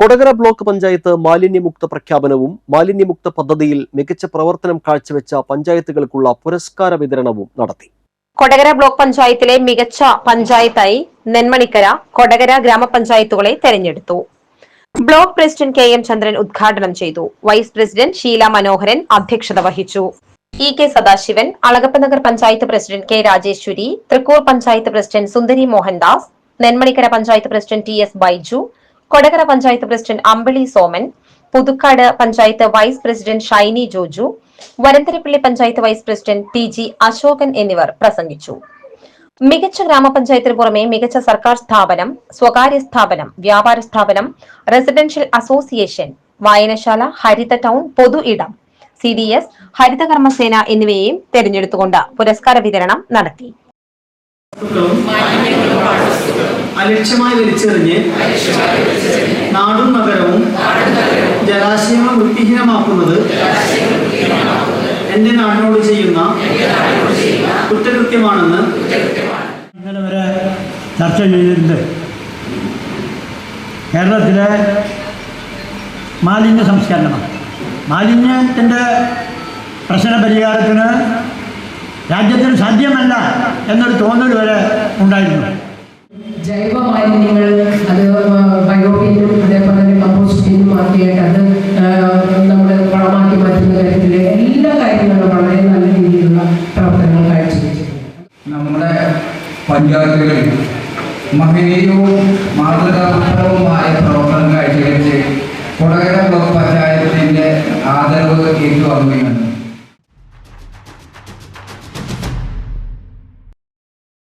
Kodakara block panchayat മാലിന്യമുക്ത പ്രഖ്യാപനവും മാലിന്യമുക്ത പദ്ധതിയിൽ മികച്ച പ്രവർത്തനം കാഴ്ചവെച്ച പഞ്ചായത്തുകൾക്കുള്ള പുരസ്കാര വിതരണവും നടത്തി. കൊടകര ബ്ലോക്ക് പഞ്ചായത്തിലെ മികച്ച പഞ്ചായത്തായി നെന്മണിക്കര, കൊടകര ഗ്രാമപഞ്ചായത്തുകളെ തെരഞ്ഞെടുത്തു. Block president K M Chandran ഉദ്ഘാടനം ചെയ്തു. വൈസ് പ്രസിഡന്റ് ഷീല മനോഹരൻ അധ്യക്ഷത വഹിച്ചു. E K Sadasivan, Alagappanagar panchayat president K Rajeswari, Thrikkur panchayat president Sundari Mohandas, Nenmanikkara panchayat president T S Baiju, Kodakara panchayat president Ambili Soman, Puthukkad panchayat vice president Shiny Joju, Varantharappilly panchayat vice president T G Ashokan എന്നിവർ പ്രസംഗിച്ചു. മികച്ച ഗ്രാമപഞ്ചായത്തിന് പുറമെ മികച്ച സർക്കാർ സ്ഥാപനം, സ്വകാര്യ സ്ഥാപനം, വ്യാപാര സ്ഥാപനം, റെസിഡൻഷ്യൽ അസോസിയേഷൻ, വായനശാല, ഹരിത ടൗൺ, പൊതു ഇടം, CDS, ഹരിതകർമ്മസേന എന്നിവയെയും തെരഞ്ഞെടുത്തുകൊണ്ട് പുരസ്കാര വിതരണം നടത്തി. അലക്ഷ്യമായി വലിച്ചെറിഞ്ഞ് നാടും നഗരവും ജലാശയങ്ങൾ വൃത്തിഹീനമാക്കുന്നത് എന്റെ നാടിനോട് ചെയ്യുന്ന കുറ്റകൃത്യമാണെന്ന് ഇന്നലെ വരെ ചർച്ച ചെയ്തിട്ടുണ്ട്. കേരളത്തിലെ മാലിന്യ സംസ്കരണമാണ്. മാലിന്യത്തിൻ്റെ പ്രശ്ന പരിഹാരത്തിന് രാജ്യത്തിന് സാധ്യമല്ല എന്നൊരു തോന്നൽ വരെ ഉണ്ടായിരുന്നു. ജൈവ മാലിന്യങ്ങൾ അത് ബയോബിനും അതേപോലെ തന്നെ കമ്പോസ്റ്റിനും ആക്കിയിട്ട് അത് നമ്മുടെ വളമാക്കി മാറ്റുന്ന കാര്യത്തിലെ എല്ലാ കാര്യങ്ങളും വളരെ നല്ല രീതിയിലുള്ള പ്രവർത്തനങ്ങൾ കാഴ്ചവെച്ചിട്ടുണ്ട്. നമ്മുടെ പഞ്ചായത്തുകളിൽ മഹനീയവും മാതൃകാപരവുമായ പ്രവർത്തനം കാഴ്ചവെച്ച് കൊടകര ബ്ലോക്ക് പഞ്ചായത്തിൻ്റെ ആദരവ് ഏറ്റുവാങ്ങുകയാണ്.